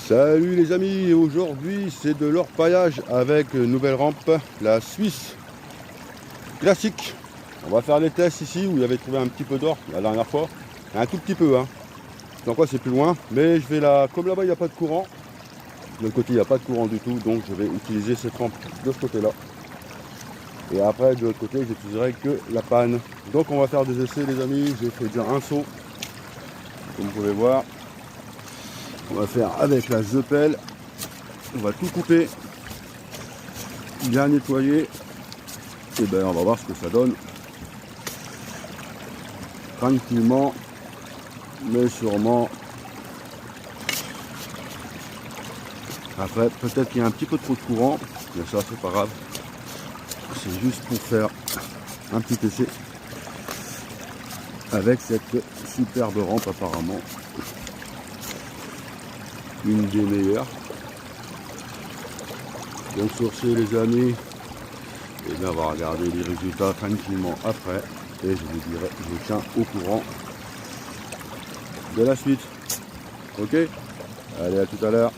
Salut les amis, aujourd'hui c'est de l'orpaillage avec une nouvelle rampe, la Suisse classique. On va faire les tests ici où il y avait trouvé un petit peu d'or la dernière fois, un tout petit peu, hein. Donc quoi, c'est plus loin, mais je vais là, comme là-bas il n'y a pas de courant, de l'autre côté il n'y a pas de courant du tout, donc je vais utiliser cette rampe de ce côté là. Et après de l'autre côté j'utiliserai que la panne. Donc on va faire des essais les amis, j'ai fait déjà un saut, comme vous pouvez voir. On va faire avec la Zeppel, on va tout couper, bien nettoyer, et ben on va voir ce que ça donne. Tranquillement, mais sûrement. Après, peut-être qu'il y a un petit peu trop de courant, mais ça c'est pas grave. C'est juste pour faire un petit essai avec cette superbe rampe apparemment. Une des meilleures. Donc sur ce les amis, et bien on va regarder les résultats tranquillement après et je vous dirai, je vous tiens au courant de la suite. Ok, allez, à tout à l'heure.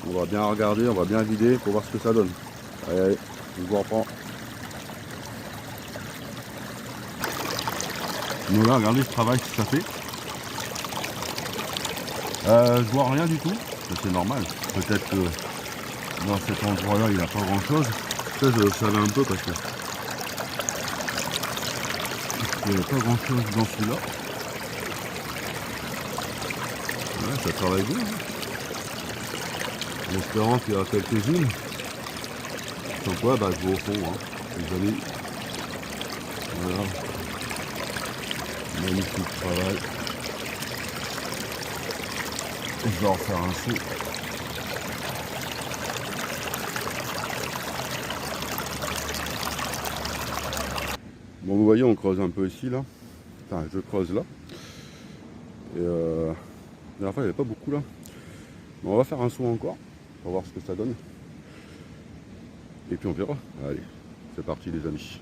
On va bien regarder, on va bien vider pour voir ce que ça donne. Allez, allez, je vous reprends. Donc là, regardez ce travail que ça fait. Je vois rien du tout, c'est normal. Peut-être que dans cet endroit-là, il n'y a pas grand-chose. Ça, je le savais un peu parce que il n'y avait pas grand-chose dans celui-là. Ouais, ça travaille bien. En espérant qu'il y a quelques-unes. Donc quoi, bah, je vais au fond, hein, les amis. Voilà. Magnifique travail. Je vais en faire un saut. Bon, vous voyez, on creuse un peu ici, là. Enfin, je creuse là. Et la dernière fois, il n'y avait pas beaucoup là. Mais on va faire un saut encore. On va voir ce que ça donne. Et puis on verra. Allez, c'est parti les amis.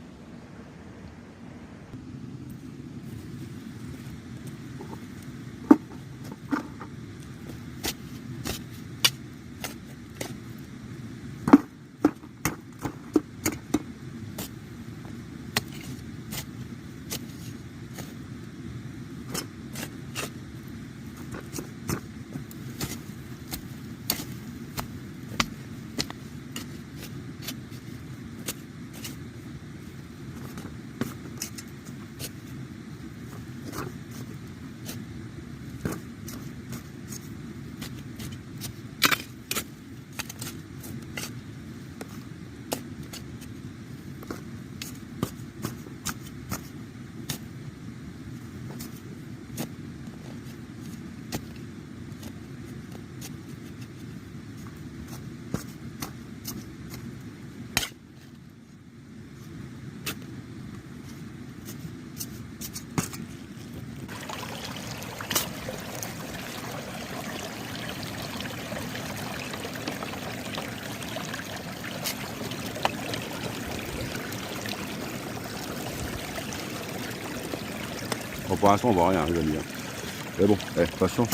Bon, pour l'instant on voit rien les amis. Mais bon, patience.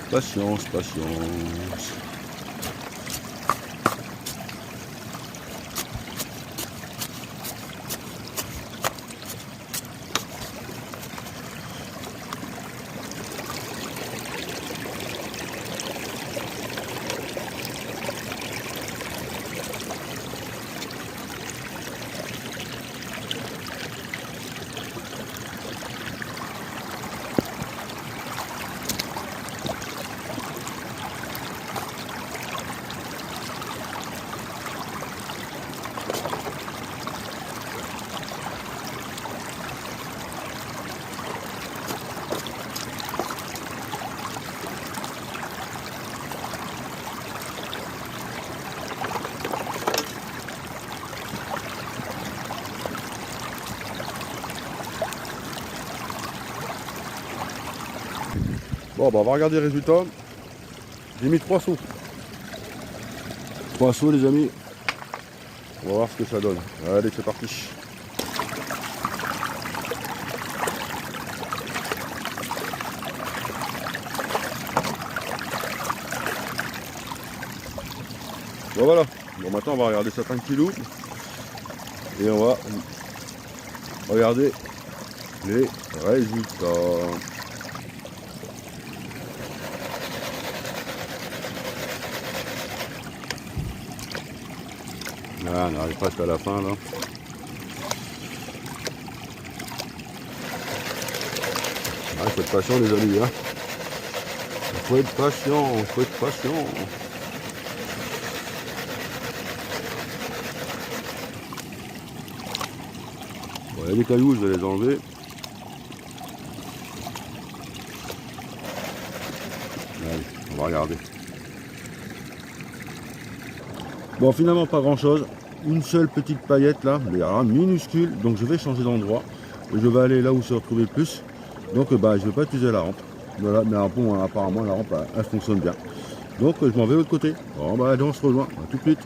Patience, patience. Bon, bah, on va regarder les résultats. J'ai mis 3 sauts. 3 sauts les amis. On va voir ce que ça donne. Allez, c'est parti. Bon voilà, bon maintenant on va regarder ça tranquillou. Et on va regarder les résultats. Là, on arrive presque à la fin là. Il faut être patient les amis, hein. Il faut être patient, il faut être patient. Bon, il y a des cailloux, je vais les enlever. Allez, on va regarder. Bon, finalement pas grand chose. Une seule petite paillette là, mais alors, minuscule. Donc je vais changer d'endroit. Et je vais aller là où se retrouver plus. Donc bah, je ne vais pas utiliser la rampe. Voilà, mais bon, apparemment la rampe elle fonctionne bien. Donc je m'en vais de l'autre côté. Bon bah allez, on se rejoint. À tout de suite.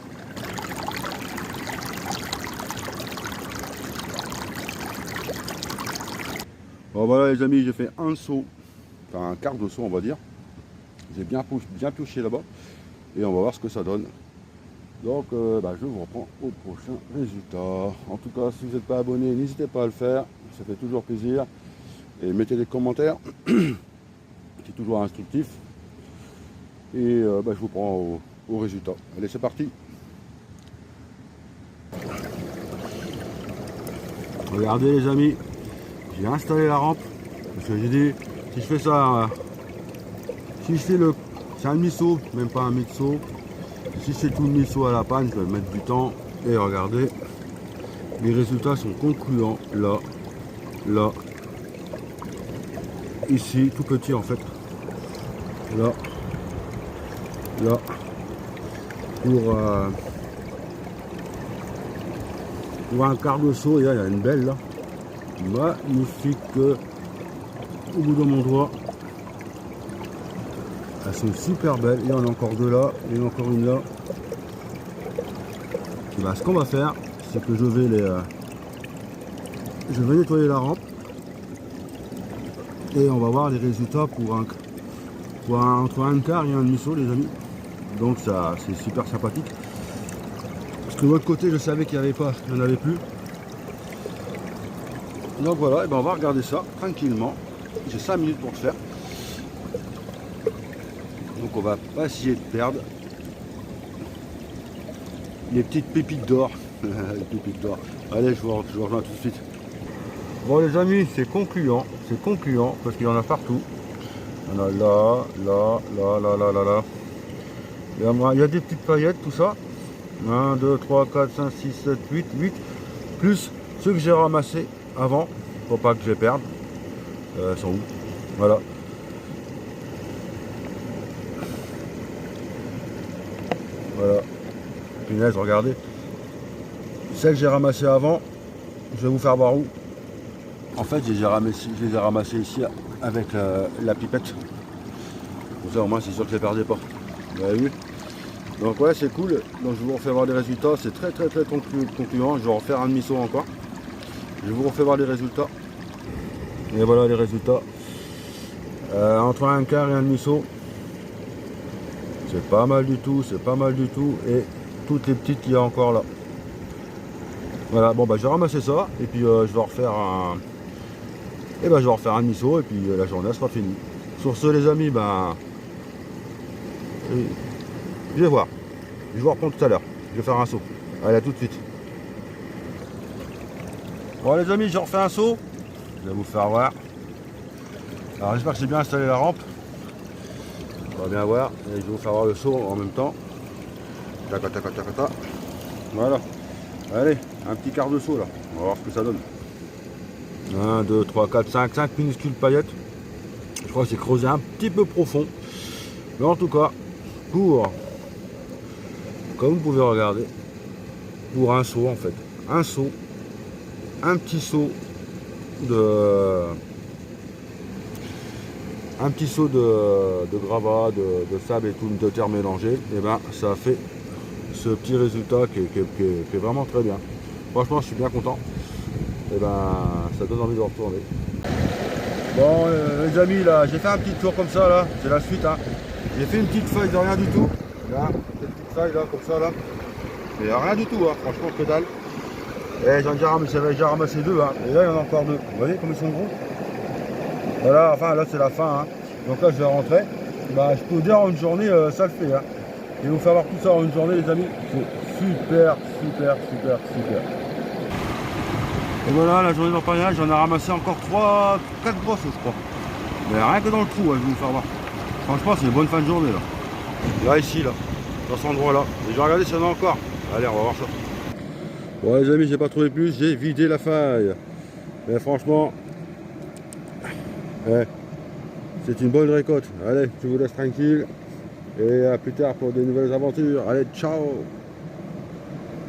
Bon voilà les amis, j'ai fait un saut. Enfin un quart de saut on va dire. J'ai bien pioché là-bas. Et on va voir ce que ça donne. Donc bah, je vous reprends au prochain résultat. En tout cas, si vous n'êtes pas abonné, n'hésitez pas à le faire. Ça fait toujours plaisir. Et mettez des commentaires. C'est toujours instructif. Et bah, je vous prends au résultat. Allez, c'est parti. Regardez les amis, j'ai installé la rampe. Parce que j'ai dit, si je fais ça, si je fais c'est un demi-saut, même pas un mi-saut. Si c'est tout demi-saut à la panne, je vais mettre du temps. Et regardez, les résultats sont concluants. Là, là, ici, tout petit en fait. Là, là, pour un quart de saut, il y a une belle là, magnifique, au bout de mon doigt. Elles sont super belles. Il y en a encore deux là, et encore une là. Et bah, ce qu'on va faire, c'est que je vais nettoyer la rampe et on va voir les résultats entre un quart et un demi-saut les amis. Donc ça c'est super sympathique. Parce que de l'autre côté je savais qu'il n'y en avait plus. Donc voilà, et ben on va regarder ça tranquillement. J'ai 5 minutes pour le faire. Donc on va pas essayer de perdre les petites pépites d'or. Les pépites d'or. Allez, je vous rejoins tout de suite. Bon les amis, c'est concluant parce qu'il y en a partout. Il y en a là, là, là, là, là, là, là. Il y a des petites paillettes, tout ça. 1, 2, 3, 4, 5, 6, 7, 8, 8. Plus ceux que j'ai ramassés avant, pour pas que je les perde. Ils sont où? Voilà. Voilà. Punaise, regardez. Celles que j'ai ramassées avant, je vais vous faire voir où. En fait, je les ai ramassées ici avec la pipette. Comme ça, au moins, c'est sûr que je ne les perdais pas. Vous avez vu? Donc, ouais, c'est cool. Donc, je vous refais voir les résultats. C'est très concluant. Je vais refaire un demi-saut encore. Je vous refais voir les résultats. Et voilà les résultats. Entre un quart et un demi-saut. C'est pas mal du tout. Et toutes les petites qu'il y a encore là. Voilà, bon, bah, je vais ramasser ça. Et puis, je vais refaire un. Et ben je vais refaire un demi-saut et puis la journée sera finie. Sur ce les amis, ben je vais voir. Je vous reprends tout à l'heure. Je vais faire un saut. Allez, à tout de suite. Bon les amis, j'ai refait un saut. Je vais vous faire voir. Alors j'espère que j'ai bien installé la rampe. On va bien voir. Et je vais vous faire voir le saut en même temps. Tac, tac, tac, tac, tac. Voilà. Allez, un petit quart de saut là. On va voir ce que ça donne. 1, 2, 3, 4, 5 minuscules paillettes. Je crois que c'est creusé un petit peu profond. Mais en tout cas, comme vous pouvez regarder, pour un saut en fait. Un saut, un petit saut de gravat, de sable et tout, de terre mélangée. Et ben ça a fait ce petit résultat qui est vraiment très bien. Franchement, je suis bien content. Et ben ça donne envie de retourner. Bon les amis, là j'ai fait un petit tour comme ça là, c'est la suite hein. J'ai fait une petite feuille de rien du tout. Là, cette petite faille là, comme ça là. Et rien du tout, hein. Franchement que dalle. Et j'avais déjà ramassé deux, hein. Et là il y en a encore deux. Vous voyez comme ils sont gros. Voilà, enfin là c'est la fin, hein. Donc là je vais rentrer. Bah je peux vous dire en une journée ça le fait, hein. Et vous faire voir tout ça en une journée les amis, c'est super. Et voilà la journée d'empaillage, j'en ai ramassé encore 4 grosses je crois. Mais rien que dans le trou, hein, je vais vous faire voir. Franchement c'est une bonne fin de journée là. Là ici là, dans cet endroit là. Et je vais regarder s'il y en a encore. Allez on va voir ça. Bon les amis, j'ai pas trouvé plus, j'ai vidé la faille. Mais franchement, ouais, c'est une bonne récolte. Allez, je vous laisse tranquille. Et à plus tard pour de nouvelles aventures. Allez, ciao!